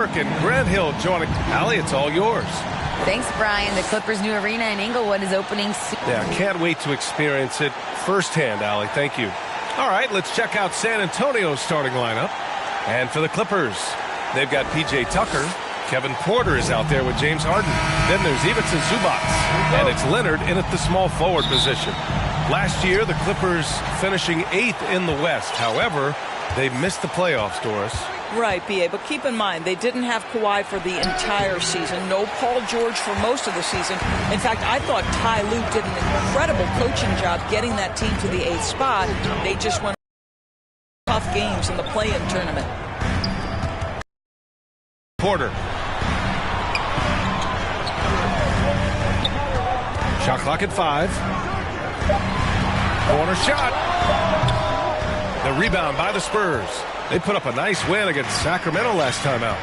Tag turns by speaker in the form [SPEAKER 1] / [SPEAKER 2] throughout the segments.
[SPEAKER 1] And Grant Hill joining. Allie, it's all yours.
[SPEAKER 2] Thanks, Brian. The Clippers' new arena in Inglewood is opening soon.
[SPEAKER 1] Yeah, can't wait to experience it firsthand, Allie. Thank you. All right, let's check out San Antonio's starting lineup. And for the Clippers, they've got P.J. Tucker. Kevin Porter is out there with James Harden. Then there's Ivica Zubac. And it's Leonard in at the small forward position. Last year, the Clippers finishing 8th in the West. However, they missed the playoffs, Doris.
[SPEAKER 3] Right, B.A., but keep in mind, they didn't have Kawhi for the entire season. No Paul George for most of the season. In fact, I thought Ty Lue did an incredible coaching job getting that team to the 8th spot. They just went tough games in the play-in tournament.
[SPEAKER 1] Porter. Shot clock at 5. Corner shot. The rebound by the Spurs. They put up a nice win against Sacramento last time out.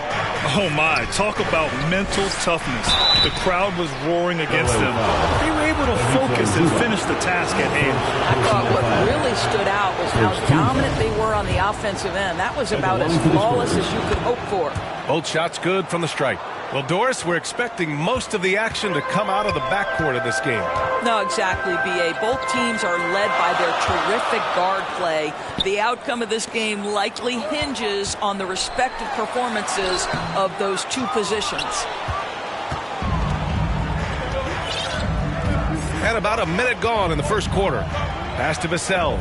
[SPEAKER 4] Oh, my. Talk about mental toughness. The crowd was roaring against them. They were able to focus and finish the task at hand.
[SPEAKER 3] I thought what really stood out was how dominant they were on the offensive end. That was about as flawless as you could hope for.
[SPEAKER 1] Both shots good from the stripe. Well, Doris, we're expecting most of the action to come out of the backcourt of this game.
[SPEAKER 3] No, exactly, B.A. Both teams are led by their terrific guard play. The outcome of this game likely hinges on the respective performances of those two positions.
[SPEAKER 1] And about a minute gone in the first quarter. Pass to Vassell.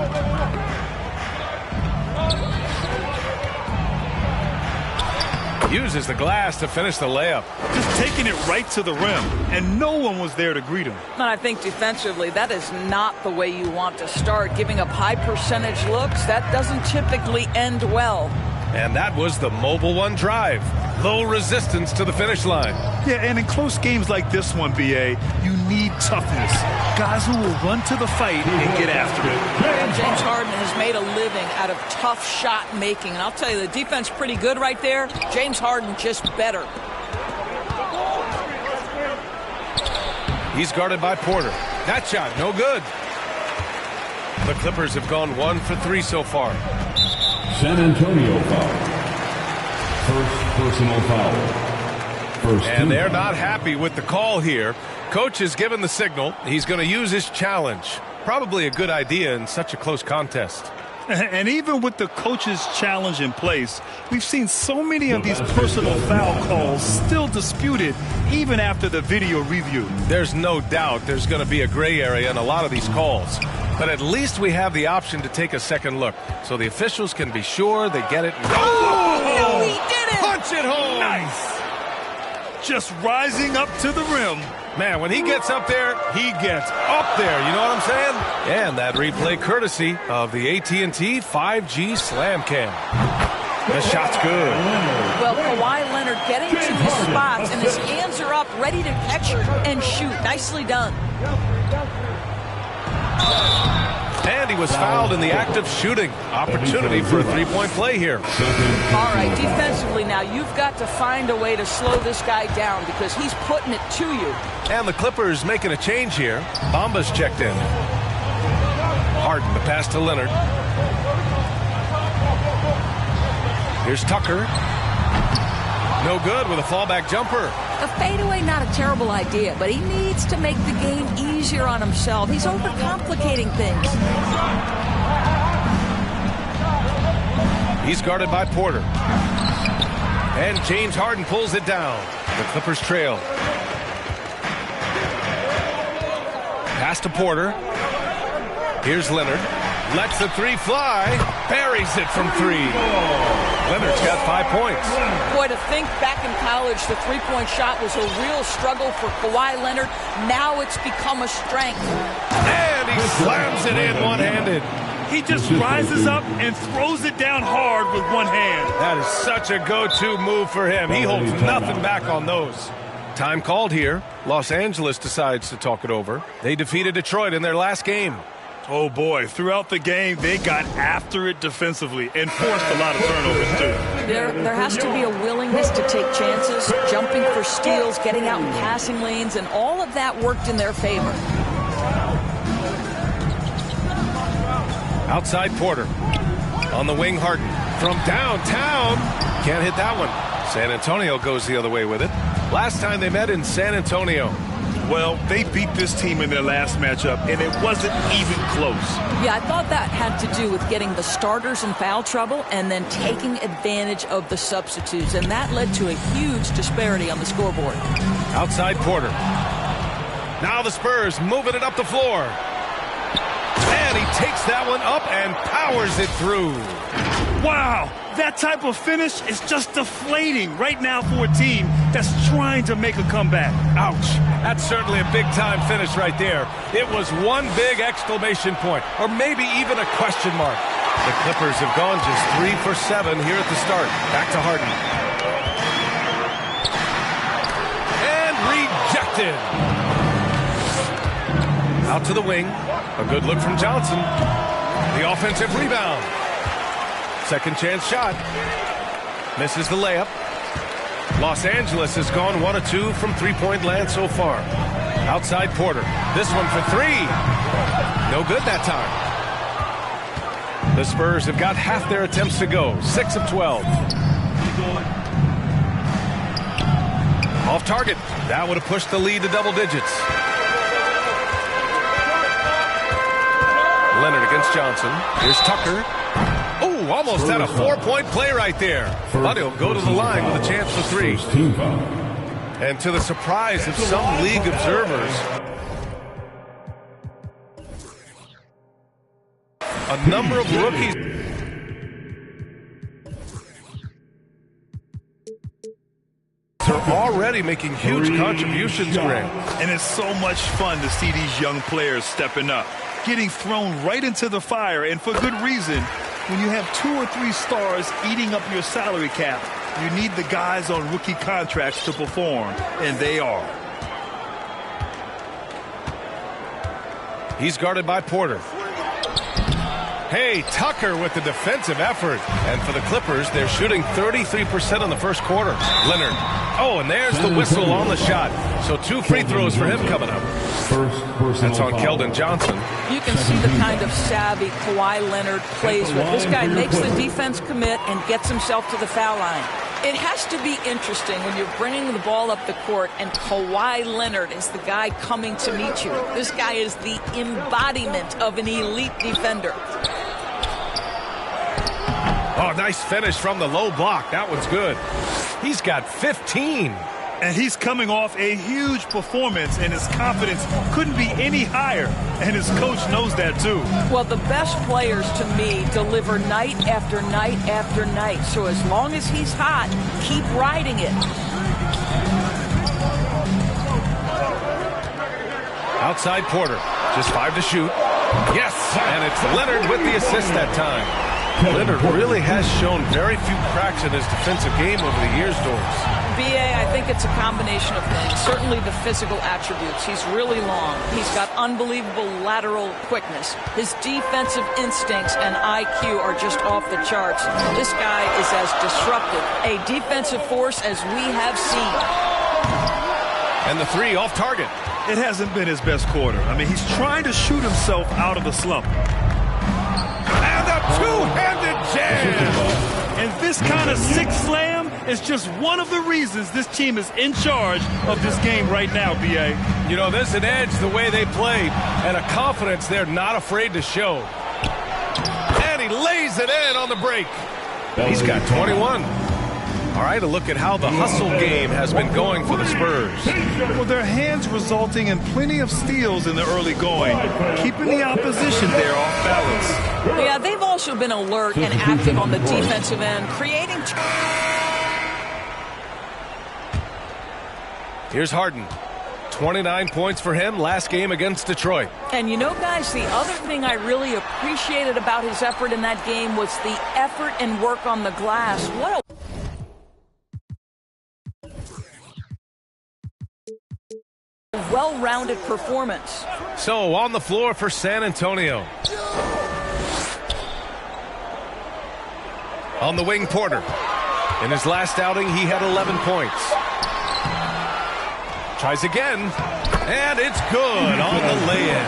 [SPEAKER 1] Uses the glass to finish the layup.
[SPEAKER 4] Just taking it right to the rim, and no one was there to greet him.
[SPEAKER 3] And I think defensively, that is not the way you want to start. Giving up high percentage looks, that doesn't typically end well.
[SPEAKER 1] And that was the Mobile One drive. Low resistance to the finish line.
[SPEAKER 4] Yeah, and in close games like this one, B.A., you need toughness. Guys who will run to the fight and get after it.
[SPEAKER 3] And James Harden has made a living out of tough shot making. And I'll tell you, the defense pretty good right there. James Harden just better.
[SPEAKER 1] He's guarded by Porter. That shot, no good. The Clippers have gone 1 for 3 so far.
[SPEAKER 5] San Antonio foul. First personal foul.
[SPEAKER 1] And they're not happy with the call here. Coach has given the signal. He's going to use his challenge. Probably a good idea in such a close contest.
[SPEAKER 4] And even with the coach's challenge in place, we've seen so many of these personal foul calls still disputed even after the video review.
[SPEAKER 1] There's no doubt there's going to be a gray area in a lot of these calls. But at least we have the option to take a second look so the officials can be sure they get it.
[SPEAKER 3] No, he did it!
[SPEAKER 1] Punch it home!
[SPEAKER 4] Nice! Just rising up to the rim.
[SPEAKER 1] Man, when he gets up there, he gets up there. You know what I'm saying? And that replay courtesy of the AT&T 5G Slam Cam. The shot's good.
[SPEAKER 3] Well, Kawhi Leonard getting to his spots, and his hands are up, ready to catch and shoot. Nicely done.
[SPEAKER 1] And he was fouled in the act of shooting. Opportunity for a three-point play here.
[SPEAKER 3] All right, defensively now, you've got to find a way to slow this guy down because he's putting it to you.
[SPEAKER 1] And the Clippers making a change here. Bamba's checked in. Harden, the pass to Leonard. Here's Tucker. No good with a fallback jumper.
[SPEAKER 2] A fadeaway, not a terrible idea, but he needs to make the game easier on himself. He's overcomplicating things.
[SPEAKER 1] He's guarded by Porter. And James Harden pulls it down. The Clippers trail. Pass to Porter. Here's Leonard. Lets the three fly. Buries it from 3. Leonard's got 5 points.
[SPEAKER 3] Boy, to think back in college, the three-point shot was a real struggle for Kawhi Leonard. Now it's become a strength.
[SPEAKER 1] And he slams it in one-handed.
[SPEAKER 4] He just rises up and throws it down hard with one hand.
[SPEAKER 1] That is such a go-to move for him. He holds nothing back on those. Time called here. Los Angeles decides to talk it over. They defeated Detroit in their last game.
[SPEAKER 4] Oh, boy. Throughout the game, they got after it defensively and forced a lot of turnovers, too.
[SPEAKER 3] There has to be a willingness to take chances, jumping for steals, getting out in passing lanes, and all of that worked in their favor.
[SPEAKER 1] Outside Porter. On the wing, Harden. From downtown. Can't hit that one. San Antonio goes the other way with it. Last time they met in San Antonio.
[SPEAKER 4] Well, they beat this team in their last matchup, and it wasn't even close.
[SPEAKER 2] Yeah, I thought that had to do with getting the starters in foul trouble and then taking advantage of the substitutes, and that led to a huge disparity on the scoreboard.
[SPEAKER 1] Outside Porter. Now the Spurs moving it up the floor. And he takes that one up and powers it through.
[SPEAKER 4] Wow, that type of finish is just deflating right now for a team that's trying to make a comeback.
[SPEAKER 1] Ouch. That's certainly a big-time finish right there. It was one big exclamation point, or maybe even a question mark. The Clippers have gone just 3 for 7 here at the start. Back to Harden. And rejected. Out to the wing. A good look from Johnson. The offensive rebound. Second chance shot. Misses the layup. Los Angeles has gone 1 of 2 from three-point land so far. Outside Porter. This one for 3. No good that time. The Spurs have got half their attempts to go. 6 of 12. Off target. That would have pushed the lead to double digits. Leonard against Johnson. Here's Tucker. Oh, almost had a 4-point play right there. But he'll go to the line with a chance for 3. And to the surprise of some league observers, a number of rookies are already making huge contributions, Greg.
[SPEAKER 4] And it's so much fun to see these young players stepping up, getting thrown right into the fire, and for good reason. When you have 2 or 3 stars eating up your salary cap, you need the guys on rookie contracts to perform, and they are.
[SPEAKER 1] He's guarded by Porter. Hey, Tucker with the defensive effort. And for the Clippers, they're shooting 33% in the first quarter. Leonard. Oh, and there's the whistle on the shot. So 2 free throws for him coming up. That's on Keldon Johnson.
[SPEAKER 2] You can see the kind of savvy Kawhi Leonard plays with. This guy makes the defense commit and gets himself to the foul line. It has to be interesting when you're bringing the ball up the court and Kawhi Leonard is the guy coming to meet you. This guy is the embodiment of an elite defender.
[SPEAKER 1] Oh, nice finish from the low block. That one's good. He's got 15.
[SPEAKER 4] And he's coming off a huge performance, and his confidence couldn't be any higher. And his coach knows that, too.
[SPEAKER 2] Well, the best players, to me, deliver night after night after night. So as long as he's hot, keep riding it.
[SPEAKER 1] Outside Porter. Just 5 to shoot. Yes, and it's Leonard with the assist that time. Leonard really has shown very few cracks in his defensive game over the years, Doris.
[SPEAKER 2] B.A., I think it's a combination of things. Certainly the physical attributes. He's really long. He's got unbelievable lateral quickness. His defensive instincts and IQ are just off the charts. This guy is as disruptive a defensive force as we have seen.
[SPEAKER 1] And the 3 off target.
[SPEAKER 4] It hasn't been his best quarter. I mean, he's trying to shoot himself out of the slump.
[SPEAKER 1] And a two-handed jam!
[SPEAKER 4] And this kind of sick slam is just one of the reasons this team is in charge of this game right now, B.A.
[SPEAKER 1] You know, there's an edge the way they played and a confidence they're not afraid to show. And he lays it in on the break. He's got 21. All right, a look at how the hustle game has been going for the Spurs.
[SPEAKER 4] Well, their hands resulting in plenty of steals in the early going, keeping the opposition there off balance.
[SPEAKER 2] Yeah, they've also been alert and active on the defensive end, creating...
[SPEAKER 1] Here's Harden. 29 points for him last game against Detroit.
[SPEAKER 2] And you know, guys, the other thing I really appreciated about his effort in that game was the effort and work on the glass. What a well-rounded performance.
[SPEAKER 1] So on the floor for San Antonio. On the wing, Porter. In his last outing, he had 11 points. Tries again, and it's good on the lay-in.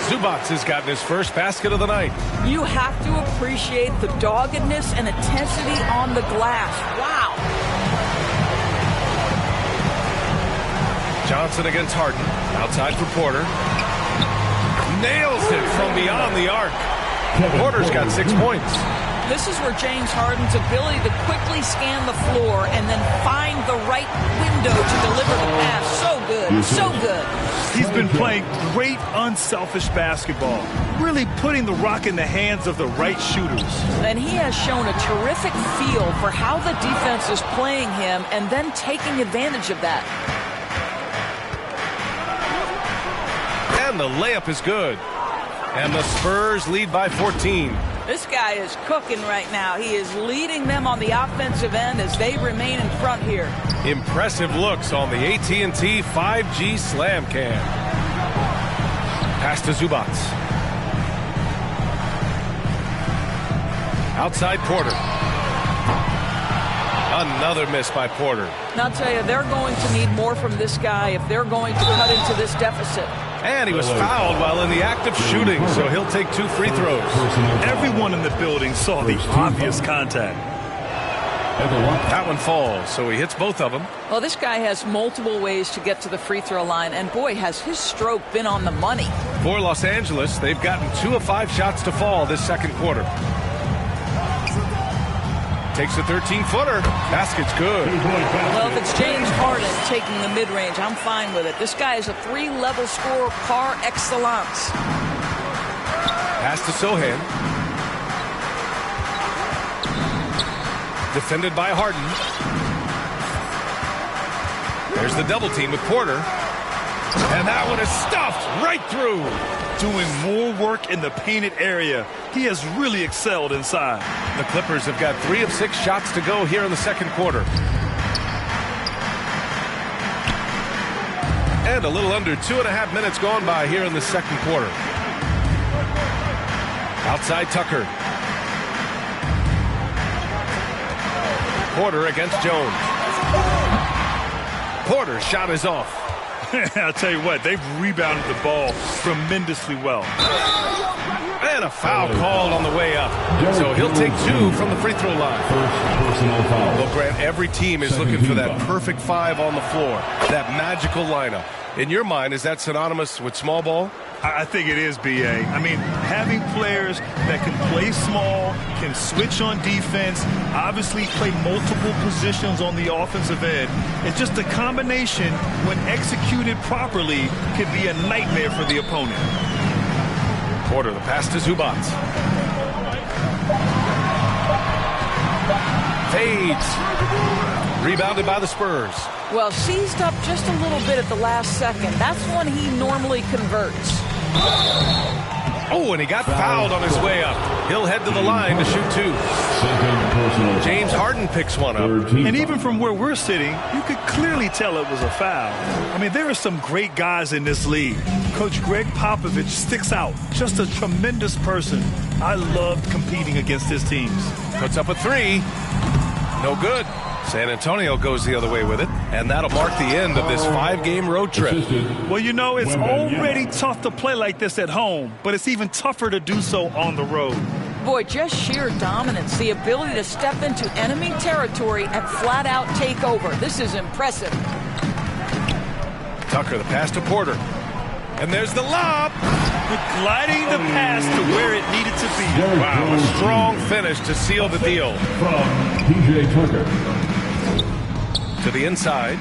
[SPEAKER 1] Zubac has gotten his first basket of the night.
[SPEAKER 2] You have to appreciate the doggedness and intensity on the glass. Wow.
[SPEAKER 1] Johnson against Harden. Outside for Porter. Nails it from beyond the arc. Porter's got 6 points.
[SPEAKER 2] This is where James Harden's ability to quickly scan the floor and then find the right window to deliver the pass. So good. So good.
[SPEAKER 4] He's been playing great unselfish basketball, really putting the rock in the hands of the right shooters.
[SPEAKER 2] And he has shown a terrific feel for how the defense is playing him and then taking advantage of that.
[SPEAKER 1] And the layup is good. And the Spurs lead by 14.
[SPEAKER 2] This guy is cooking right now. He is leading them on the offensive end as they remain in front here.
[SPEAKER 1] Impressive looks on the AT&T 5G Slam Cam. Pass to Zubac. Outside Porter. Another miss by Porter.
[SPEAKER 2] And I'll tell you, they're going to need more from this guy if they're going to cut into this deficit.
[SPEAKER 1] And he was fouled while in the act of shooting, so he'll take 2 free throws.
[SPEAKER 4] Everyone in the building saw the obvious contact.
[SPEAKER 1] That one falls, so he hits both of them.
[SPEAKER 2] Well, this guy has multiple ways to get to the free throw line, and boy, has his stroke been on the money.
[SPEAKER 1] For Los Angeles, they've gotten 2 of 5 shots to fall this second quarter. Takes a 13-footer. Basket's good.
[SPEAKER 2] Well, if it's James Harden taking the mid-range, I'm fine with it. This guy is a 3-level scorer par excellence.
[SPEAKER 1] Pass to Sohan. Defended by Harden. There's the double team with Porter. And that one is stuffed right through.
[SPEAKER 4] Doing more work in the painted area. He has really excelled inside.
[SPEAKER 1] The Clippers have got 3 of 6 shots to go here in the second quarter. And a little under 2.5 minutes gone by here in the second quarter. Outside Tucker. Porter against Jones. Porter's shot is off.
[SPEAKER 4] I'll tell you what, they've rebounded the ball tremendously well.
[SPEAKER 1] And a foul called on the way up. So he'll take 2 from the free throw line.
[SPEAKER 5] Personal foul.
[SPEAKER 1] Well, Grant, every team is looking for that perfect 5 on the floor. That magical lineup. In your mind, is that synonymous with small ball?
[SPEAKER 4] I think it is, B.A. I mean, having players that can play small, can switch on defense, obviously play multiple positions on the offensive end. It's just a combination, when executed properly, could be a nightmare for the opponent.
[SPEAKER 1] Porter, the pass to Zubac. Fades. Rebounded by the Spurs.
[SPEAKER 2] Well, seized up just a little bit at the last second. That's when he normally converts.
[SPEAKER 1] Oh, and he got fouled on his way up. He'll head to the line to shoot 2. James Harden picks one up.
[SPEAKER 4] And even from where we're sitting, you could clearly tell it was a foul. I mean, there are some great guys in this league. Coach Greg Popovich sticks out. Just a tremendous person. I loved competing against his teams.
[SPEAKER 1] Puts up a 3. No good. San Antonio goes the other way with it, and that'll mark the end of this 5-game road trip.
[SPEAKER 4] Well, you know, it's already tough to play like this at home, but it's even tougher to do so on the road.
[SPEAKER 2] Boy, just sheer dominance, the ability to step into enemy territory and flat out take over. This is impressive.
[SPEAKER 1] Tucker, the pass to Porter. And there's the lob.
[SPEAKER 4] Gliding the pass to where it needed to be.
[SPEAKER 1] Wow, a strong finish to seal the deal.
[SPEAKER 5] From P.J. Tucker.
[SPEAKER 1] To the inside.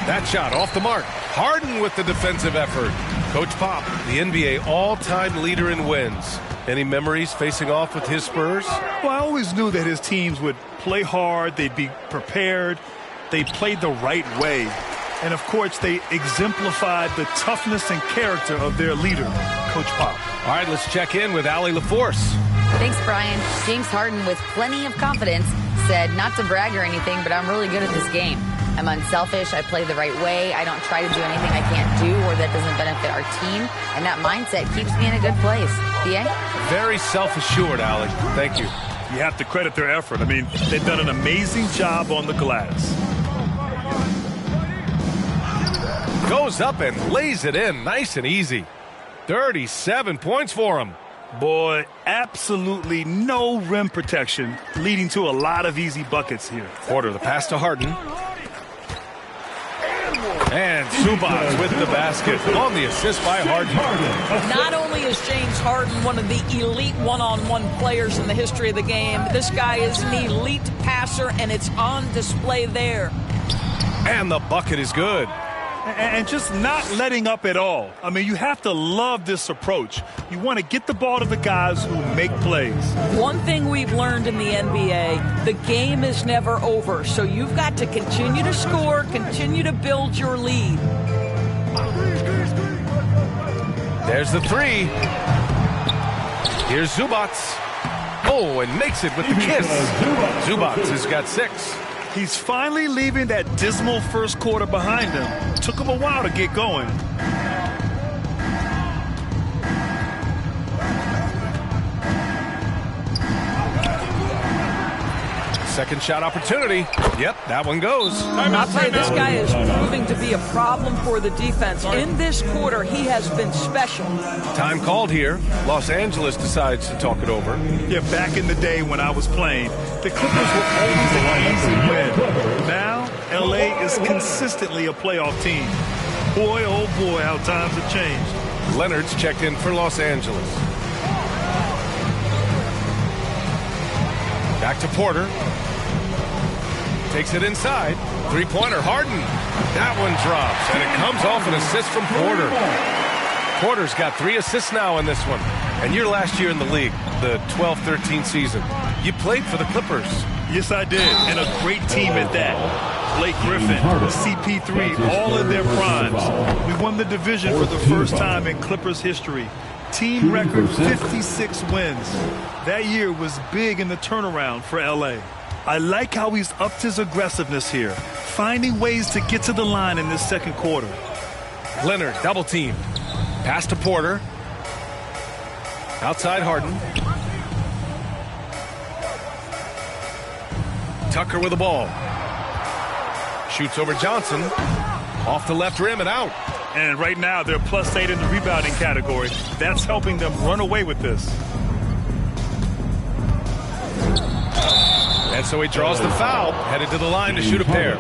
[SPEAKER 1] That shot off the mark. Harden with the defensive effort. Coach Pop, the NBA all-time leader in wins. Any memories facing off with his Spurs?
[SPEAKER 4] Well, I always knew that his teams would play hard. They'd be prepared. They played the right way. And, of course, they exemplified the toughness and character of their leader, Coach Pop.
[SPEAKER 1] All right, let's check in with Allie LaForce.
[SPEAKER 3] Thanks, Brian. James Harden, with plenty of confidence, said not to brag or anything, but I'm really good at this game. I'm unselfish. I play the right way. I don't try to do anything I can't do or that doesn't benefit our team. And that mindset keeps me in a good place. B.A.?
[SPEAKER 1] Very self-assured, Allie. Thank you.
[SPEAKER 4] You have to credit their effort. I mean, they've done an amazing job on the glass.
[SPEAKER 1] Goes up and lays it in nice and easy. 37 points for him.
[SPEAKER 4] Boy, absolutely no rim protection, leading to a lot of easy buckets here.
[SPEAKER 1] Porter, the pass to Harden. And Zubac with the basket on the assist by Harden.
[SPEAKER 2] Not only is James Harden one of the elite one-on-one players in the history of the game, this guy is an elite passer, and it's on display there.
[SPEAKER 1] And the bucket is good.
[SPEAKER 4] And just not letting up at all. I mean, you have to love this approach. You want to get the ball to the guys who make plays.
[SPEAKER 2] One thing we've learned in the NBA, the game is never over. So you've got to continue to score, continue to build your lead.
[SPEAKER 1] There's the three. Here's Zubac. Oh, and makes it with the kiss. Zubac has got 6.
[SPEAKER 4] He's finally leaving that dismal first quarter behind him. Took him a while to get going.
[SPEAKER 1] Second shot opportunity. Yep, that one goes.
[SPEAKER 2] I'll tell you, this guy is proving to be a problem for the defense. In this quarter, he has been special.
[SPEAKER 1] Time called here. Los Angeles decides to talk it over.
[SPEAKER 4] Yeah, back in the day when I was playing, the Clippers were always an easy win. Now, LA is consistently a playoff team. Boy, oh boy, how times have changed.
[SPEAKER 1] Leonard's checked in for Los Angeles. Back to Porter. Takes it inside. Three-pointer, Harden. That one drops, and it comes off an assist from Porter. Porter's got 3 assists now in this one. And your last year in the league, the 12-13 season, you played for the Clippers.
[SPEAKER 4] Yes, I did, and a great team at that. Blake Griffin, CP3, all in their primes. We won the division for the first time in Clippers history. Team record 56 wins. That year was big in the turnaround for LA. I like how he's upped his aggressiveness here, finding ways to get to the line in this second quarter.
[SPEAKER 1] Leonard double teamed. Pass to Porter. Outside Harden. Tucker with the ball. Shoots over Johnson. Off the left rim and out.
[SPEAKER 4] And right now they're +8 in the rebounding category. That's helping them run away with this.
[SPEAKER 1] And so he draws the foul, headed to the line to shoot a pair.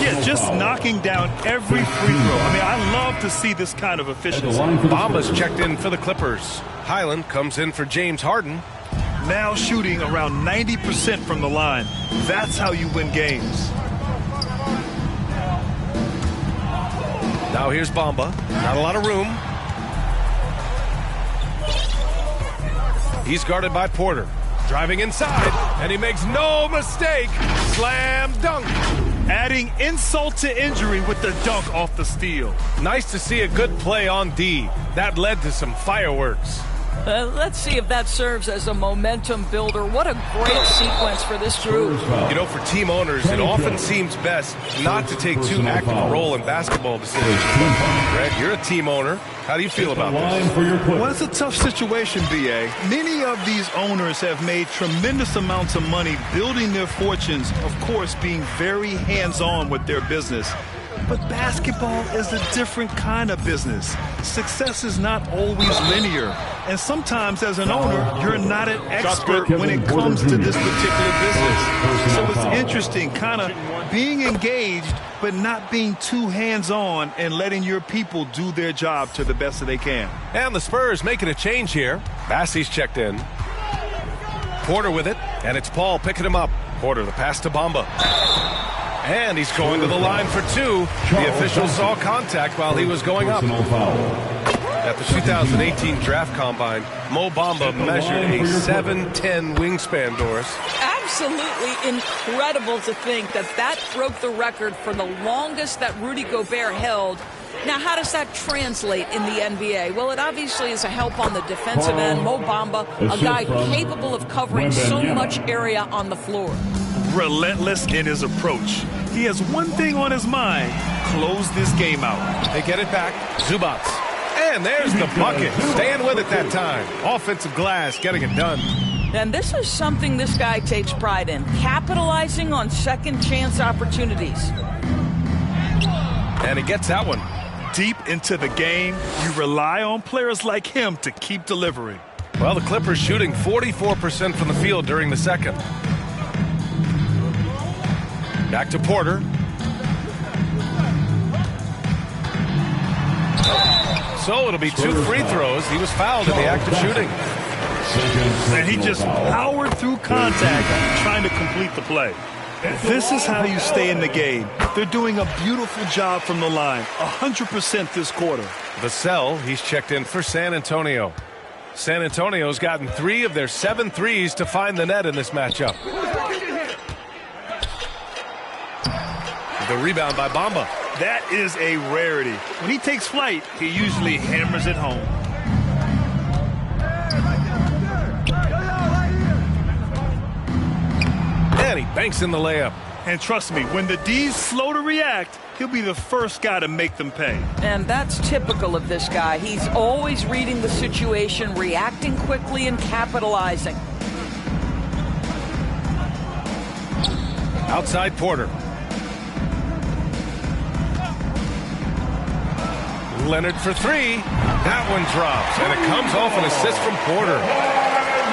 [SPEAKER 4] Yeah, just knocking down every free throw. I mean, I love to see this kind of efficiency.
[SPEAKER 1] Bamba's checked in for the Clippers. Highland comes in for James Harden.
[SPEAKER 4] Now shooting around 90% from the line. That's how you win games.
[SPEAKER 1] Now here's Bamba. Not a lot of room. He's guarded by Porter. Driving inside, and he makes no mistake. Slam dunk.
[SPEAKER 4] Adding insult to injury with the dunk off the steal.
[SPEAKER 1] Nice to see a good play on D. That led to some fireworks.
[SPEAKER 2] Let's see if that serves as a momentum builder. What a great sequence for this group.
[SPEAKER 1] You know, for team owners, it often seems best not to take too active a role in basketball decisions. Greg, you're a team owner. How do you feel about this?
[SPEAKER 4] Well, it's a tough situation, B.A. Many of these owners have made tremendous amounts of money building their fortunes, of course, being very hands-on with their business. But basketball is a different kind of business. Success is not always linear. And sometimes as an owner, you're not an expert when it comes to this particular business. So it's interesting, kind of being engaged, but not being too hands-on and letting your people do their job to the best that they can.
[SPEAKER 1] And the Spurs making a change here. Bassey's checked in. Porter with it, and it's Paul picking him up. Porter, the pass to Bamba. And he's going to the line for 2. The official saw contact while he was going up. At the 2018 Draft Combine, Mo Bamba measured a 7'10" wingspan, Doris.
[SPEAKER 2] Absolutely incredible to think that that broke the record for the longest that Rudy Gobert held. Now, how does that translate in the NBA? Well, it obviously is a help on the defensive end. Mo Bamba, a guy capable of covering so much area on the floor.
[SPEAKER 4] Relentless in his approach. He has one thing on his mind: close this game out.
[SPEAKER 1] They get it back. Zubac. And there's the bucket. Staying with it that time. Offensive glass, getting it done.
[SPEAKER 2] And this is something this guy takes pride in, capitalizing on second chance opportunities.
[SPEAKER 1] And he gets that one.
[SPEAKER 4] Deep into the game, you rely on players like him to keep delivering.
[SPEAKER 1] Well, the Clippers shooting 44% from the field during the second. Back to Porter. So it'll be 2 free throws. He was fouled in the act of shooting.
[SPEAKER 4] And he just powered through contact trying to complete the play. This is how you stay in the game. They're doing a beautiful job from the line. 100% this quarter.
[SPEAKER 1] Vassell, he's checked in for San Antonio. San Antonio's gotten 3 of their 7 threes to find the net in this matchup. The rebound by Bamba.
[SPEAKER 4] That is a rarity. When he takes flight, he usually hammers it home.
[SPEAKER 1] And he banks in the layup.
[SPEAKER 4] And trust me, when the D's slow to react, he'll be the first guy to make them pay.
[SPEAKER 2] And that's typical of this guy. He's always reading the situation, reacting quickly, and capitalizing.
[SPEAKER 1] Outside Porter. Leonard for 3. That one drops, and it comes off an assist from Porter.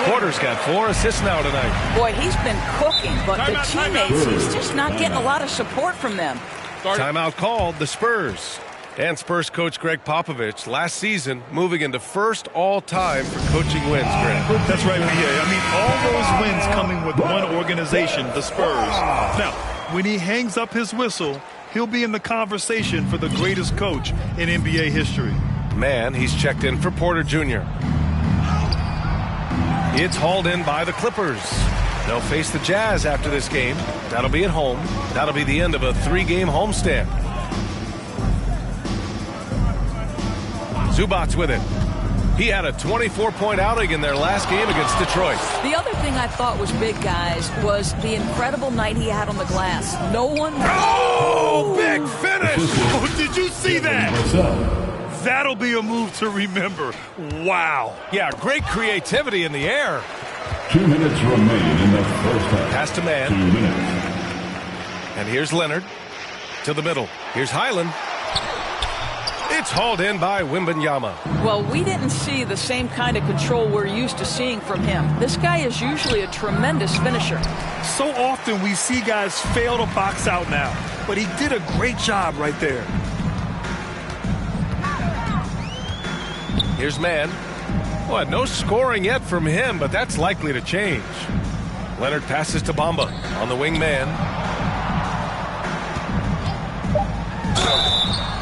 [SPEAKER 1] Porter's got 4 assists now tonight.
[SPEAKER 2] Boy, he's been cooking, but the teammates, he's just not getting a lot of support from them.
[SPEAKER 1] Timeout called, the Spurs. And Spurs coach Greg Popovich last season moving into first all-time for coaching wins, Greg.
[SPEAKER 4] That's right, BA. I mean, all those wins coming with one organization, the Spurs. Now, when he hangs up his whistle, he'll be in the conversation for the greatest coach in NBA history.
[SPEAKER 1] Man, he's checked in for Porter Jr. It's hauled in by the Clippers. They'll face the Jazz after this game. That'll be at home. That'll be the end of a 3-game homestand. Zubac's with it. He had a 24-point outing in their last game against Detroit.
[SPEAKER 2] The other thing I thought was big, guys, was the incredible night he had on the glass. No one...
[SPEAKER 1] Oh, big finish!
[SPEAKER 4] Oh, did you see that? That'll be a move to remember. Wow.
[SPEAKER 1] Yeah, great creativity in the air.
[SPEAKER 5] 2 minutes remain in the first half.
[SPEAKER 1] Pass to man.
[SPEAKER 5] 2 minutes.
[SPEAKER 1] And here's Leonard to the middle. Here's Highland. It's hauled in by Wembanyama.
[SPEAKER 2] Well, we didn't see the same kind of control we're used to seeing from him. This guy is usually a tremendous finisher.
[SPEAKER 4] So often we see guys fail to box out now, but he did a great job right there.
[SPEAKER 1] Here's man. Well, no scoring yet from him, but that's likely to change. Leonard passes to Bamba on the wing man.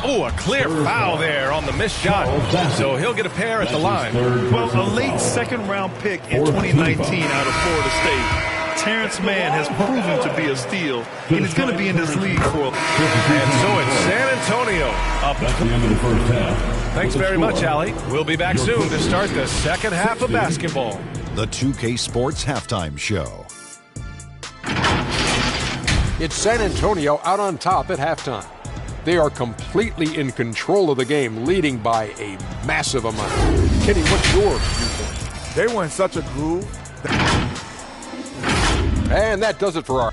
[SPEAKER 1] Oh, a clear foul there on the missed shot. So he'll get a pair at the line.
[SPEAKER 4] Well, a late second-round pick in 2019 out of Florida State. Terrence Mann has proven to be a steal, and he's going to be in this league for...
[SPEAKER 1] And so it's San Antonio up.
[SPEAKER 5] That's the end of the first half.
[SPEAKER 1] Thanks very much, Allie. We'll be back soon to start the second half of basketball.
[SPEAKER 6] The 2K Sports Halftime Show.
[SPEAKER 7] It's San Antonio out on top at halftime. They are completely in control of the game, leading by a massive amount. Kenny, what's your viewpoint?
[SPEAKER 8] They were in such a groove.
[SPEAKER 7] And that does it for our...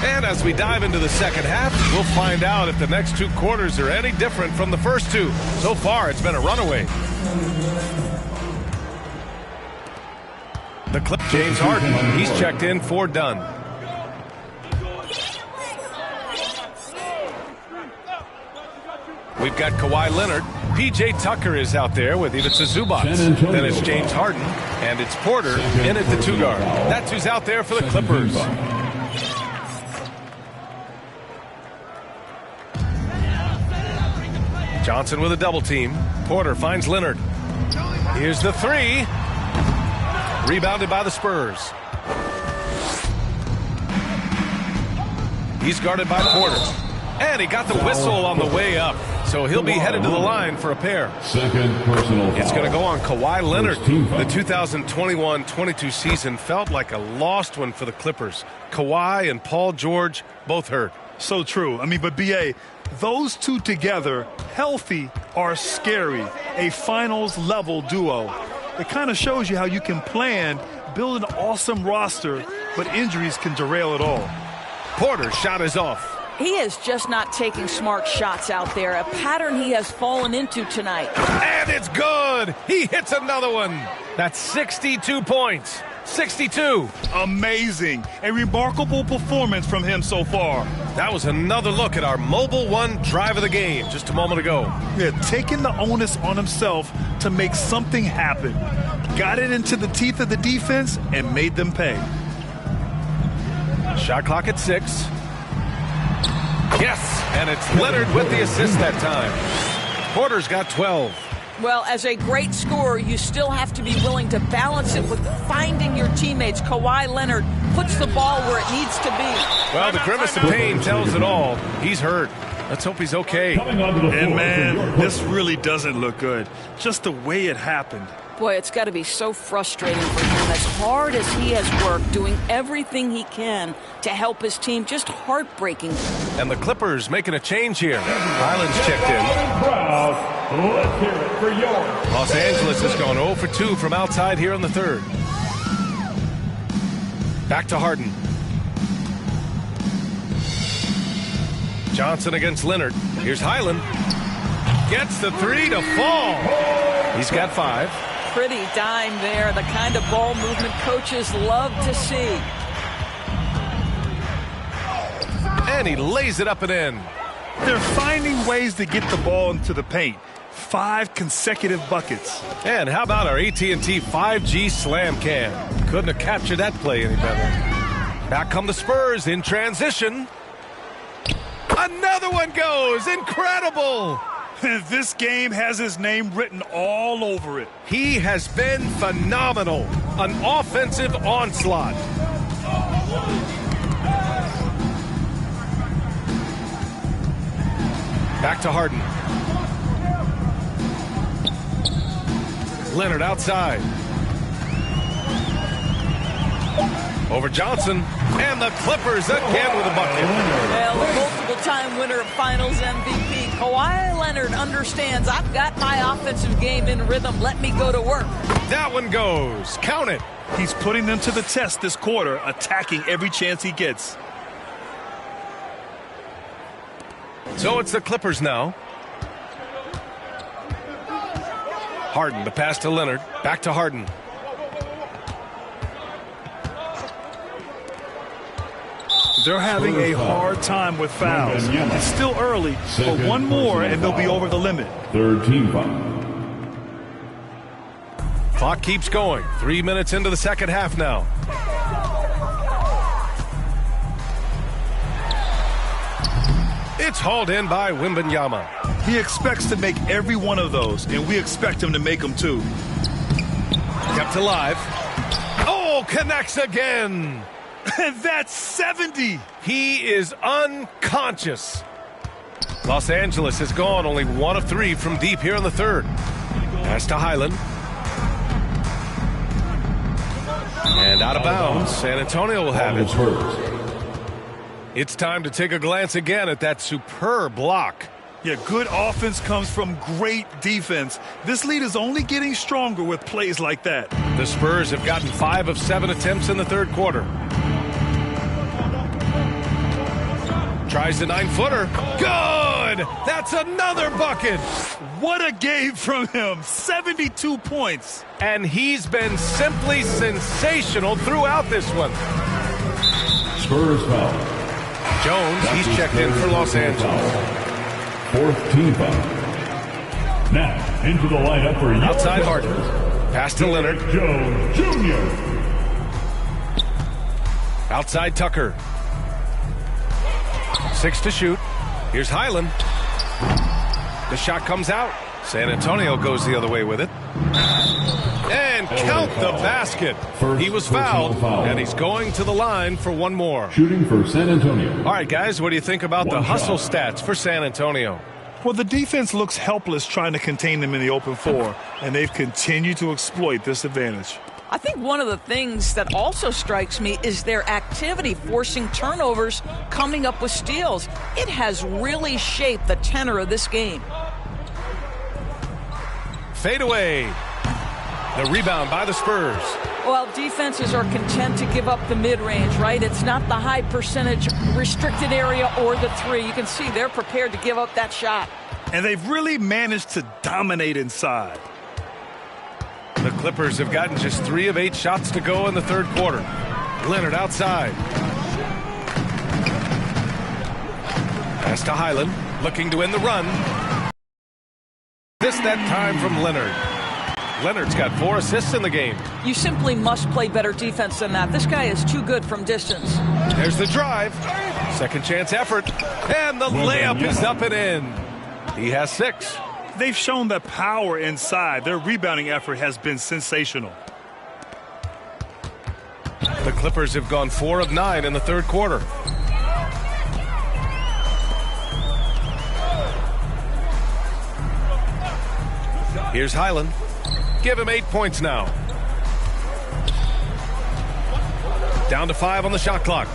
[SPEAKER 1] And as we dive into the second half, we'll find out if the next 2 quarters are any different from the first 2. So far, it's been a runaway. The clip, James Harden, he's checked in for Dunn. We've got Kawhi Leonard. PJ Tucker is out there with Ivica Zubac. Then it's James Harden, and it's Porter in at the 2 guard. That's who's out there for the Clippers. Johnson with a double team. Porter finds Leonard. Here's the 3. Rebounded by the Spurs. He's guarded by Porter. And he got the whistle on the way up. So he'll be headed to the line for a pair.
[SPEAKER 5] Second personal foul.
[SPEAKER 1] It's going to go on Kawhi Leonard. The 2021-22 season felt like a lost one for the Clippers. Kawhi and Paul George both hurt.
[SPEAKER 4] So true. I mean, but BA, those two together, healthy, are scary. A finals-level duo. It kind of shows you how you can plan, build an awesome roster, but injuries can derail it all.
[SPEAKER 1] Porter's shot is off.
[SPEAKER 2] He is just not taking smart shots out there, a pattern he has fallen into tonight.
[SPEAKER 1] And it's good. He hits another one. That's 62 points. 62.
[SPEAKER 4] Amazing. A remarkable performance from him so far.
[SPEAKER 1] That was another look at our Mobile One drive of the game just a moment ago.
[SPEAKER 4] Yeah, taking the onus on himself to make something happen. Got it into the teeth of the defense and made them pay.
[SPEAKER 1] Shot clock at 6. Yes, and it's Leonard with the assist that time. Porter's got 12.
[SPEAKER 2] Well, as a great scorer, you still have to be willing to balance it with finding your teammates. Kawhi Leonard puts the ball where it needs to be.
[SPEAKER 1] Well, the grimace of pain tells it all. He's hurt. Let's hope he's okay.
[SPEAKER 4] And, man, this really doesn't look good. Just the way it happened.
[SPEAKER 2] Boy, it's got to be so frustrating for him. As hard as he has worked, doing everything he can to help his team, just heartbreaking.
[SPEAKER 1] And the Clippers making a change here. Highland's checked in.
[SPEAKER 5] Let's hear it for yours.
[SPEAKER 1] Los Angeles has gone 0 for 2 from outside here in the third. Back to Harden. Johnson against Leonard. Here's Highland. Gets the 3 to fall. He's got 5.
[SPEAKER 2] Pretty dime there, the kind of ball movement coaches love to see.
[SPEAKER 1] And he lays it up and in.
[SPEAKER 4] They're finding ways to get the ball into the paint. 5 consecutive buckets.
[SPEAKER 1] And how about our AT&T 5G Slam Cam? Couldn't have captured that play any better. Back come the Spurs in transition. Another one goes. Incredible.
[SPEAKER 4] This game has his name written all over it.
[SPEAKER 1] He has been phenomenal. An offensive onslaught. Back to Harden. Leonard outside. Over Johnson. And the Clippers again with a bucket.
[SPEAKER 2] Well, the multiple-time winner of Finals MVP, Kawhi Leonard understands I've got my offensive game in rhythm. Let me go to work.
[SPEAKER 1] That one goes. Count it.
[SPEAKER 4] He's putting them to the test this quarter, attacking every chance he gets.
[SPEAKER 1] So it's the Clippers now. Harden, the pass to Leonard. Back to Harden.
[SPEAKER 4] They're having a hard time with fouls. It's still early, but one more and they'll be over the limit.
[SPEAKER 5] Third team foul.
[SPEAKER 1] Clock keeps going. 3 minutes into the second half now. It's hauled in by Wembanyama.
[SPEAKER 4] He expects to make every one of those, and we expect him to make them too.
[SPEAKER 1] Kept alive. Oh, connects again.
[SPEAKER 4] And that's 70.
[SPEAKER 1] He is unconscious. Los Angeles has gone only 1 of 3 from deep here in the third. Pass to Highland. And out of bounds. San Antonio will have it. It's time to take a glance again at that superb block.
[SPEAKER 4] Yeah, good offense comes from great defense. This lead is only getting stronger with plays like that.
[SPEAKER 1] The Spurs have gotten 5 of 7 attempts in the third quarter. Tries the 9-footer. Good! That's another bucket!
[SPEAKER 4] What a game from him. 72 points.
[SPEAKER 1] And he's been simply sensational throughout this one.
[SPEAKER 5] Spurs foul.
[SPEAKER 1] Jones, he's checked in for Los Angeles.
[SPEAKER 5] Fourth team foul. Now, into the lineup for
[SPEAKER 1] outside Harden. Pass to Leonard.
[SPEAKER 5] Jones Jr.
[SPEAKER 1] Outside Tucker. 6 to shoot. Here's Highland. The shot comes out. San Antonio goes the other way with it. And count the basket. He was fouled, and he's going to the line for one more.
[SPEAKER 5] Shooting for San Antonio.
[SPEAKER 1] All right, guys, what do you think about the hustle stats for San Antonio?
[SPEAKER 4] Well, the defense looks helpless trying to contain them in the open floor, and they've continued to exploit this advantage.
[SPEAKER 2] I think one of the things that also strikes me is their activity, forcing turnovers, coming up with steals. It has really shaped the tenor of this game.
[SPEAKER 1] Fade away. The rebound by the Spurs.
[SPEAKER 2] Well, defenses are content to give up the mid-range, right? It's not the high percentage restricted area or the three. You can see they're prepared to give up that shot.
[SPEAKER 4] And they've really managed to dominate inside.
[SPEAKER 1] The Clippers have gotten just 3 of 8 shots to go in the third quarter. Leonard outside. Pass to Highland, looking to win the run. Missed that time from Leonard. Leonard's got 4 assists in the game.
[SPEAKER 2] You simply must play better defense than that. This guy is too good from distance.
[SPEAKER 1] There's the drive. Second chance effort. And the layup is up and in. He has 6.
[SPEAKER 4] They've shown that power inside. Their rebounding effort has been sensational.
[SPEAKER 1] The Clippers have gone 4 of 9 in the third quarter. Here's Highland. Give him 8 points now. Down to 5 on the shot clock.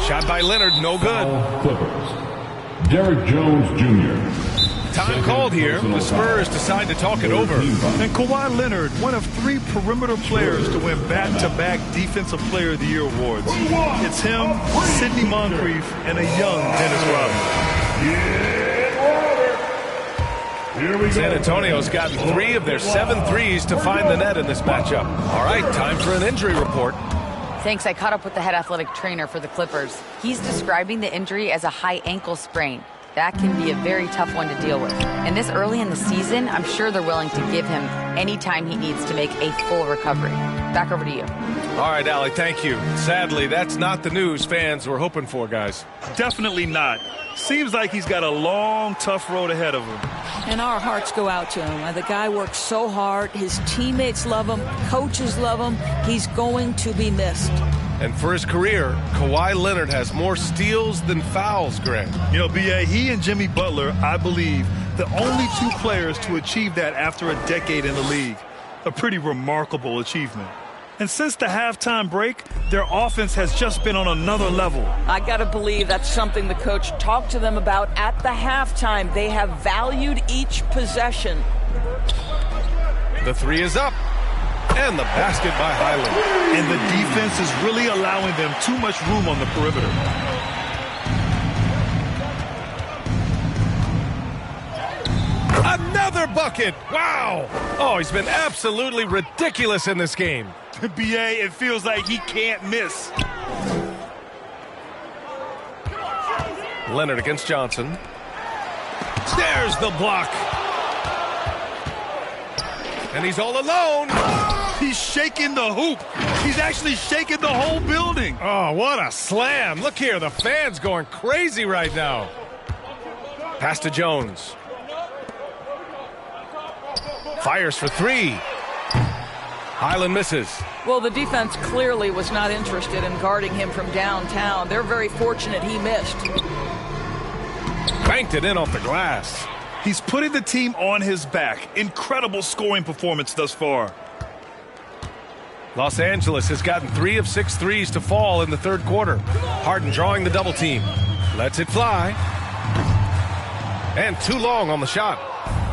[SPEAKER 1] Shot by Leonard, no good.
[SPEAKER 5] Clippers. Derrick Jones Jr.
[SPEAKER 1] Time called here. The Spurs decide to talk it over.
[SPEAKER 4] And Kawhi Leonard, one of 3 perimeter players to win back-to-back Defensive Player of the Year awards. It's him, Sidney Moncrief, and a young Dennis Rodman.
[SPEAKER 1] San Antonio's gotten 3 of their 7 threes to find the net in this matchup. All right, time for an injury report.
[SPEAKER 3] Thanks. I caught up with the head athletic trainer for the Clippers. He's describing the injury as a high ankle sprain. That can be a very tough one to deal with. And this early in the season, I'm sure they're willing to give him any time he needs to make a full recovery. Back over to you.
[SPEAKER 1] All right, Allie, thank you. Sadly, that's not the news fans were hoping for, guys.
[SPEAKER 4] Definitely not. Seems like he's got a long, tough road ahead of him.
[SPEAKER 2] And our hearts go out to him. The guy works so hard. His teammates love him. Coaches love him. He's going to be missed.
[SPEAKER 1] And for his career, Kawhi Leonard has more steals than fouls, Greg.
[SPEAKER 4] You know, B.A., he and Jimmy Butler, I believe, the only 2 players to achieve that after a decade in the league. A pretty remarkable achievement. And since the halftime break, their offense has just been on another level.
[SPEAKER 2] I got to believe that's something the coach talked to them about at the halftime. They have valued each possession.
[SPEAKER 1] The 3 is up. And the basket by Highland.
[SPEAKER 4] And the defense is really allowing them too much room on the perimeter.
[SPEAKER 1] Another bucket. Wow. Oh, he's been absolutely ridiculous in this game.
[SPEAKER 4] B.A., it feels like he can't miss.
[SPEAKER 1] Leonard against Johnson. There's the block. And he's all alone.
[SPEAKER 4] He's shaking the hoop. He's actually shaking the whole building.
[SPEAKER 1] Oh, what a slam. Look here, the fans going crazy right now. Pass to Jones. Fires for 3. Highland misses.
[SPEAKER 2] Well, the defense clearly was not interested in guarding him from downtown. They're very fortunate he missed.
[SPEAKER 1] Banked it in off the glass.
[SPEAKER 4] He's putting the team on his back. Incredible scoring performance thus far.
[SPEAKER 1] Los Angeles has gotten 3 of 6 threes to fall in the third quarter. Harden drawing the double team. Lets it fly. And too long on the shot.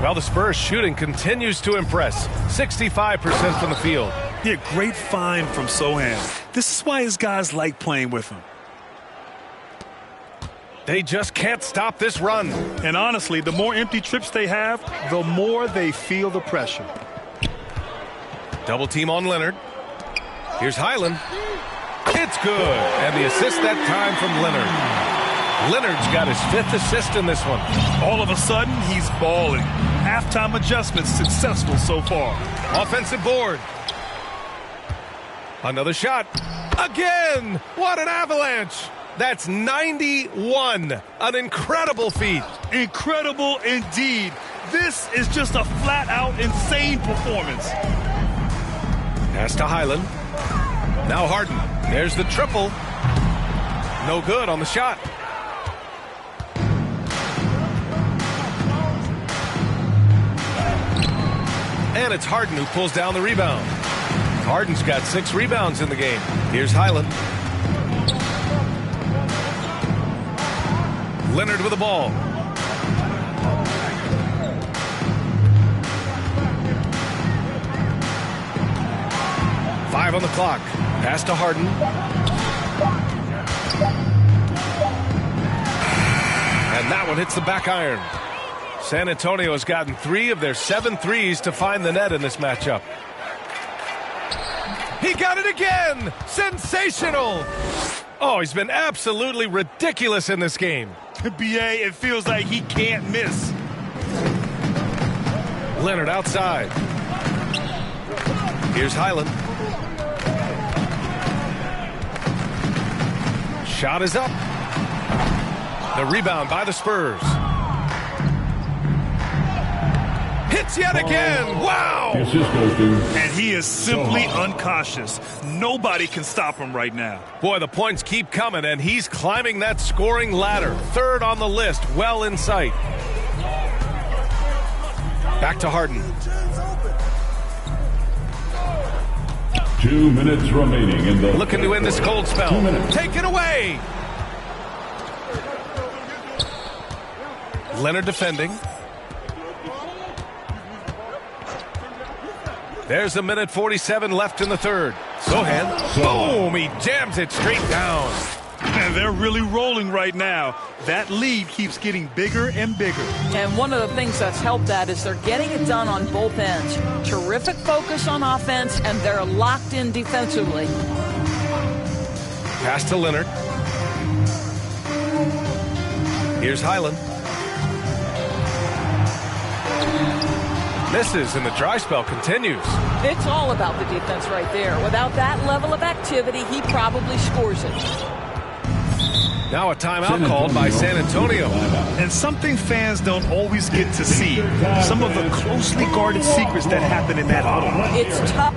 [SPEAKER 1] Well, the Spurs shooting continues to impress. 65% from the field.
[SPEAKER 4] Yeah, great find from Sohan. This is why his guys like playing with him.
[SPEAKER 1] They just can't stop this run.
[SPEAKER 4] And honestly, the more empty trips they have, the more they feel the pressure.
[SPEAKER 1] Double team on Leonard. Here's Highland. It's good. And the assist that time from Leonard. Leonard's got his 5th assist in this one.
[SPEAKER 4] All of a sudden, he's balling. Halftime adjustments successful so far.
[SPEAKER 1] Offensive board. Another shot. Again! What an avalanche! That's 91. An incredible feat.
[SPEAKER 4] Incredible indeed. This is just a flat-out insane performance.
[SPEAKER 1] Pass to Highland. Now Harden. There's the triple. No good on the shot. And it's Harden who pulls down the rebound. Harden's got 6 rebounds in the game. Here's Highland. Leonard with the ball. 5 on the clock. Pass to Harden. And that one hits the back iron. San Antonio has gotten 3 of their 7 threes to find the net in this matchup. He got it again! Sensational! Oh, he's been absolutely ridiculous in this game.
[SPEAKER 4] B.A., it feels like he can't miss.
[SPEAKER 1] Leonard outside. Here's Highland. Shot is up. The rebound by the Spurs. Hits yet again. Wow!
[SPEAKER 4] And he is simply uncautious. Nobody can stop him right now.
[SPEAKER 1] Boy, the points keep coming, and he's climbing that scoring ladder. 3rd on the list, well in sight. Back to Harden.
[SPEAKER 5] 2 minutes remaining in the
[SPEAKER 1] looking to end this cold spell.
[SPEAKER 5] 2 minutes.
[SPEAKER 1] Take it away. Leonard defending. There's 1:47 left in the 3rd. Sohan. Boom! He jams it straight down.
[SPEAKER 4] And they're really rolling right now. That lead keeps getting bigger and bigger.
[SPEAKER 2] And one of the things that's helped that is they're getting it done on both ends. Terrific focus on offense, and they're locked in defensively.
[SPEAKER 1] Pass to Leonard. Here's Highland. Misses, and the dry spell continues.
[SPEAKER 2] It's all about the defense right there. Without that level of activity, he probably scores it.
[SPEAKER 1] Now a timeout called by San Antonio.
[SPEAKER 4] And something fans don't always get to see. Some of the closely guarded secrets that happen in that huddle.
[SPEAKER 2] It's tough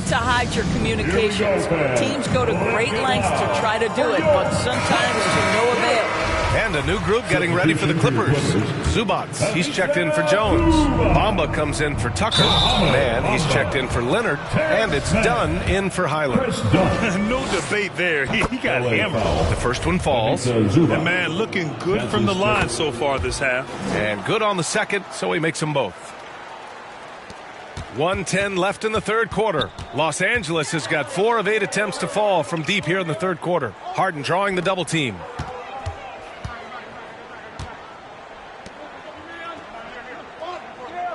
[SPEAKER 2] to hide your communications. Teams go to great lengths to try to do it, but sometimes to no avail.
[SPEAKER 1] And a new group getting ready for the Clippers. Zubats, he's checked in for Jones. Bamba comes in for Tucker. Man, he's checked in for Leonard. And it's Dunn in for Highland.
[SPEAKER 4] No debate there. He got hammered.
[SPEAKER 1] The first one falls.
[SPEAKER 4] And man, looking good from the line so far this half.
[SPEAKER 1] And good on the second, so he makes them both. 1:10 left in the 3rd quarter. Los Angeles has got 4 of 8 attempts to fall from deep here in the 3rd quarter. Harden drawing the double team.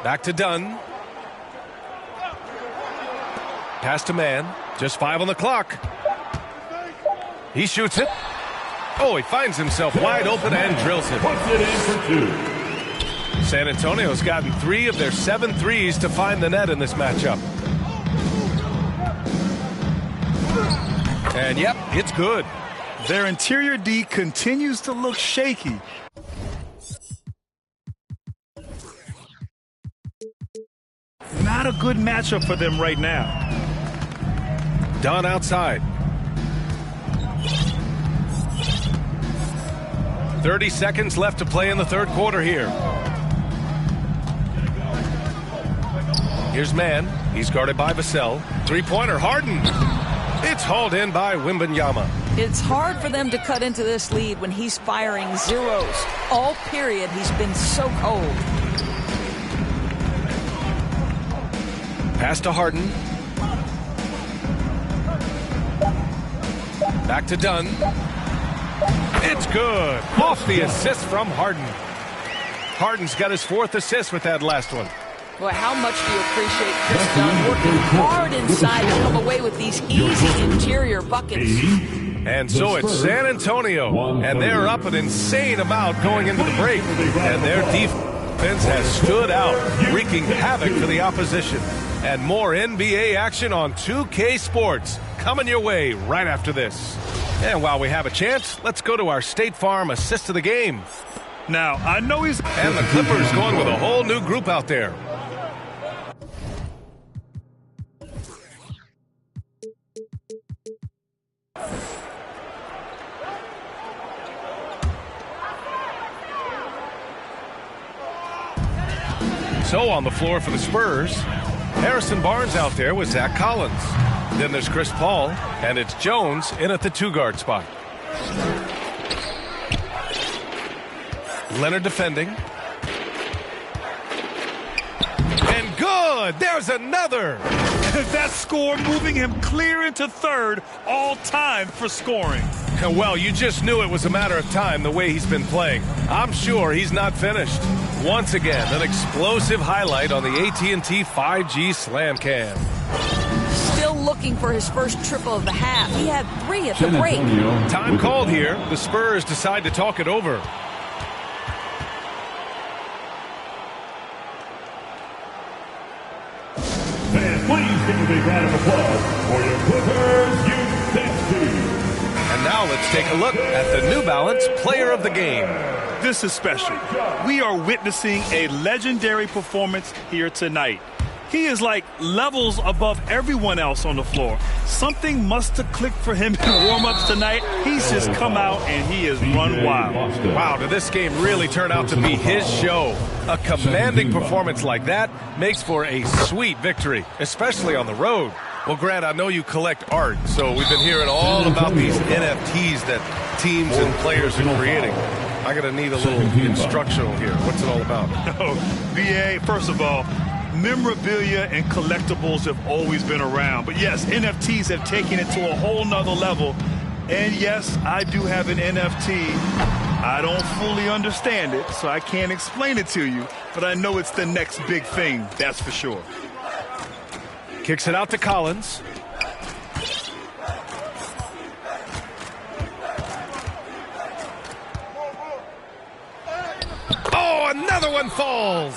[SPEAKER 1] Back to Dunn. Pass to Man. Just 5 on the clock. He shoots it. Oh, he finds himself wide open and drills it.
[SPEAKER 5] Puts it in for 2.
[SPEAKER 1] San Antonio's gotten 3 of their 7 threes to find the net in this matchup. And yep, it's good.
[SPEAKER 4] Their interior D continues to look shaky. Not a good matchup for them right now.
[SPEAKER 1] Dunn outside. 30 seconds left to play in the 3rd quarter here. Here's Man. He's guarded by Vassell. 3-pointer, Harden. It's hauled in by Wembanyama.
[SPEAKER 2] It's hard for them to cut into this lead when he's firing zeros. All period, he's been so cold.
[SPEAKER 1] Pass to Harden. Back to Dunn. It's good. Off the assist from Harden. Harden's got his 4th assist with that last one.
[SPEAKER 2] Boy, how much do you appreciate Chris Dunn working hard inside to come away with these easy interior buckets?
[SPEAKER 1] And so it's San Antonio, and they're up an insane amount going into the break. And their defense has stood out, wreaking havoc for the opposition. And more NBA action on 2K Sports coming your way right after this. And while we have a chance, let's go to our State Farm assist of the game.
[SPEAKER 4] Now, I know he's...
[SPEAKER 1] And the Clippers going with a whole new group out there. So on the floor for the Spurs, Harrison Barnes out there with Zach Collins. Then there's Chris Paul, and it's Jones in at the 2-guard spot. Leonard defending. And good. There's another.
[SPEAKER 4] That score moving him clear into third, all time for scoring.
[SPEAKER 1] Well, you just knew it was a matter of time the way he's been playing. I'm sure he's not finished. Once again, an explosive highlight on the AT&T 5G Slam Cam.
[SPEAKER 2] Still looking for his first triple of the half. He had 3 at the break.
[SPEAKER 1] Time called here. The Spurs decide to talk it over.
[SPEAKER 5] Fans, please give a big round of applause for your Clippers youth team.
[SPEAKER 1] And now let's take a look at the New Balance Player of the Game.
[SPEAKER 4] This is special. We are witnessing a legendary performance here tonight. He is like levels above everyone else on the floor. Something must have clicked for him in warm-ups tonight. He's just come out and he has run wild.
[SPEAKER 1] Wow, did this game really turn out to be his show? A commanding performance like that makes for a sweet victory, especially on the road. Well, Grant, I know you collect art, so we've been hearing all about these NFTs that teams and players are creating. I'm going to need a little instructional here. What's it all about?
[SPEAKER 4] Oh, BA, first of all, memorabilia and collectibles have always been around. But yes, NFTs have taken it to a whole nother level. And yes, I do have an NFT. I don't fully understand it, so I can't explain it to you. But I know it's the next big thing, that's for sure.
[SPEAKER 1] Kicks it out to Collins. Oh, another one falls.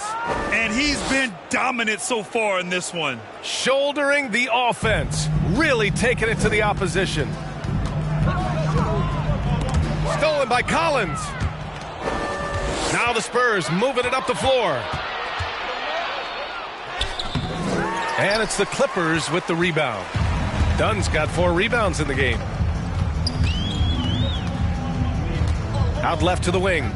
[SPEAKER 4] And he's been dominant so far in this one.
[SPEAKER 1] Shouldering the offense. Really taking it to the opposition. Stolen by Collins. Now the Spurs moving it up the floor. And it's the Clippers with the rebound. Dunn's got 4 rebounds in the game. Out left to the wing.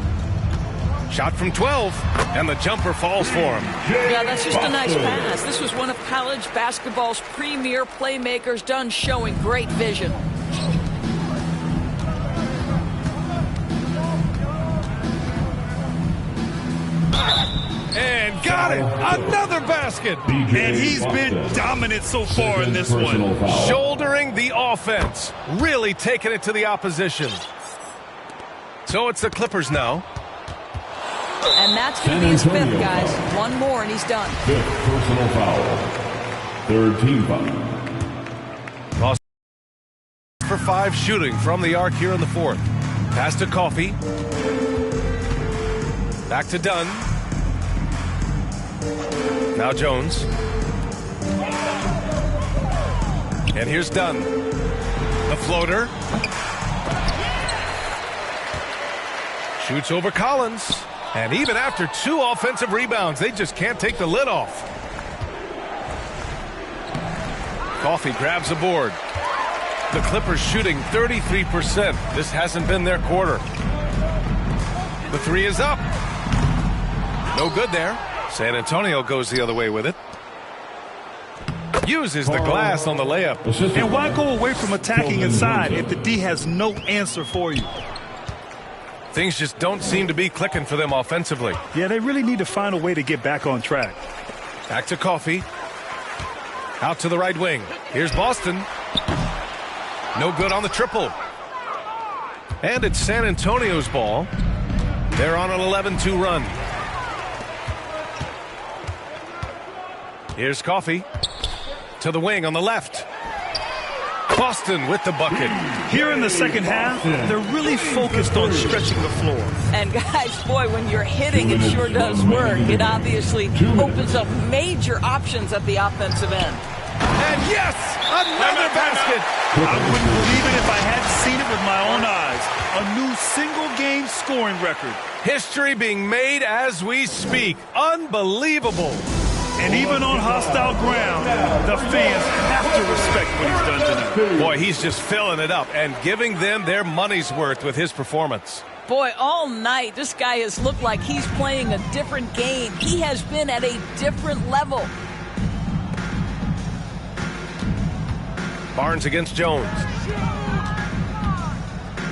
[SPEAKER 1] Shot from 12, and the jumper falls for him.
[SPEAKER 2] Yeah, that's just a nice pass. This was one of college basketball's premier playmakers, Dunn showing great vision.
[SPEAKER 1] And got it! Another basket!
[SPEAKER 4] And he's been dominant so far in this one.
[SPEAKER 1] Shouldering the offense. Really taking it to the opposition. So it's the Clippers now.
[SPEAKER 2] And that's going to be his 5th, guys. One more and he's done.
[SPEAKER 5] 5th personal foul. 3rd team foul.
[SPEAKER 1] Lost for 5 shooting from the arc here in the 4th. Pass to Coffey. Back to Dunn. Now Jones. And here's Dunn. The floater. Shoots over Collins. And even after 2 offensive rebounds, they just can't take the lid off. Coffey grabs the board. The Clippers shooting 33%. This hasn't been their quarter. The 3 is up. No good there. San Antonio goes the other way with it. Uses the glass on the layup.
[SPEAKER 4] And why go away from attacking inside if the D has no answer for you?
[SPEAKER 1] Things just don't seem to be clicking for them offensively.
[SPEAKER 4] Yeah, they really need to find a way to get back on track.
[SPEAKER 1] Back to Coffey. Out to the right wing. Here's Boston. No good on the triple. And it's San Antonio's ball. They're on an 11-2 run. Here's Coffey. To the wing on the left. Boston with the bucket.
[SPEAKER 4] Here in the second half, they're really focused on stretching the floor.
[SPEAKER 2] And guys, boy, when you're hitting, it sure does work. It obviously opens up major options at the offensive end.
[SPEAKER 1] And yes, another basket.
[SPEAKER 4] I wouldn't believe it if I hadn't seen it with my own eyes. A new single-game scoring record.
[SPEAKER 1] History being made as we speak. Unbelievable.
[SPEAKER 4] And even on hostile ground, the fans have to respect what he's done tonight.
[SPEAKER 1] Boy, he's just filling it up and giving them their money's worth with his performance.
[SPEAKER 2] Boy, all night, this guy has looked like he's playing a different game. He has been at a different level.
[SPEAKER 1] Barnes against Jones.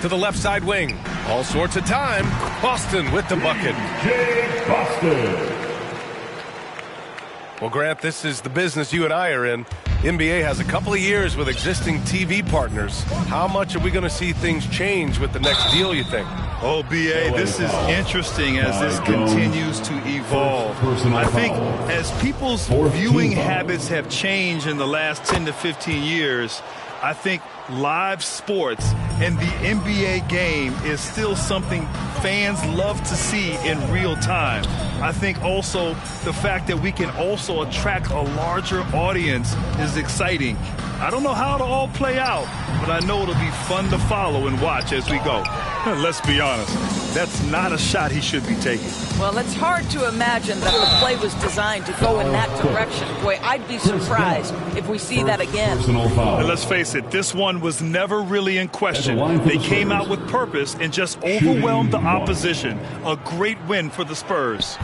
[SPEAKER 1] To the left side wing. All sorts of time. Boston with the bucket.
[SPEAKER 5] Boston.
[SPEAKER 1] Well, Grant, this is the business you and I are in. NBA has a couple of years with existing TV partners. How much are we going to see things change with the next deal, you think?
[SPEAKER 4] Oh, B.A., this is interesting as this continues to evolve. I think as people's viewing habits have changed in the last 10 to 15 years, I think live sports and the NBA game is still something fans love to see in real time. I think also the fact that we can also attract a larger audience is exciting. I don't know how it'll all play out, but I know it'll be fun to follow and watch as we go. Let's be honest, that's not a shot he should be taking.
[SPEAKER 2] Well, it's hard to imagine that the play was designed to go in that direction. Boy, I'd be surprised if we see that again.
[SPEAKER 4] And let's face it, this one was never really in question. They came out with purpose and just overwhelmed the opposition. A great win for the Spurs.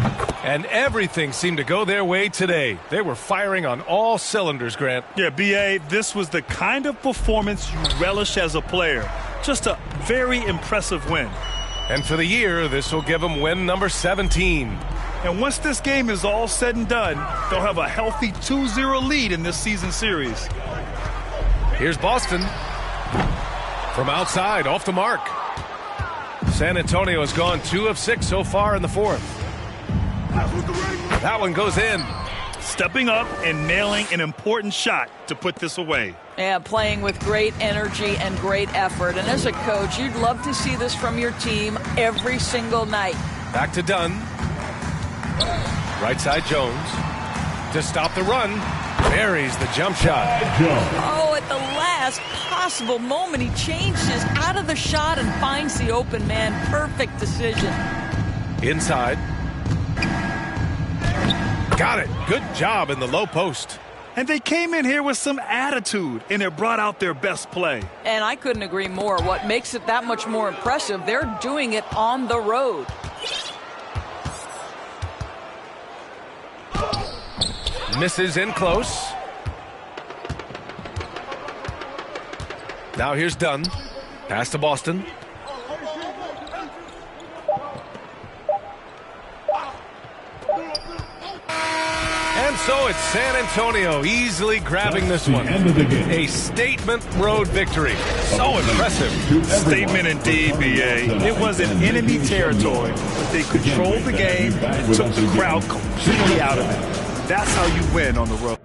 [SPEAKER 1] And everything seemed to go their way today. They were firing on all cylinders, Grant.
[SPEAKER 4] Yeah, B.A., this was the kind of performance you relish as a player. Just a very impressive win.
[SPEAKER 1] And for the year, this will give them win number 17.
[SPEAKER 4] And once this game is all said and done, they'll have a healthy 2-0 lead in this season series.
[SPEAKER 1] Here's Boston. From outside, off the mark. San Antonio has gone 2 of 6 so far in the fourth. That one goes in.
[SPEAKER 4] Stepping up and nailing an important shot to put this away.
[SPEAKER 2] Yeah, playing with great energy and great effort. And as a coach, you'd love to see this from your team every single night.
[SPEAKER 1] Back to Dunn. Right side Jones. To stop the run. Buries the jump shot.
[SPEAKER 2] Oh, at the last possible moment, he changes out of the shot and finds the open man. Perfect decision.
[SPEAKER 1] Inside. Got it. Good job in the low post.
[SPEAKER 4] And they came in here with some attitude, and it brought out their best play.
[SPEAKER 2] And I couldn't agree more. What makes it that much more impressive, they're doing it on the road.
[SPEAKER 1] Misses in close. Now here's Dunn. Pass to Boston. And so it's San Antonio easily grabbing this one. A statement road victory. So impressive.
[SPEAKER 4] Statement indeed, B.A. It was in enemy territory, but they controlled the game and took the crowd completely out of it. That's how you win on the road.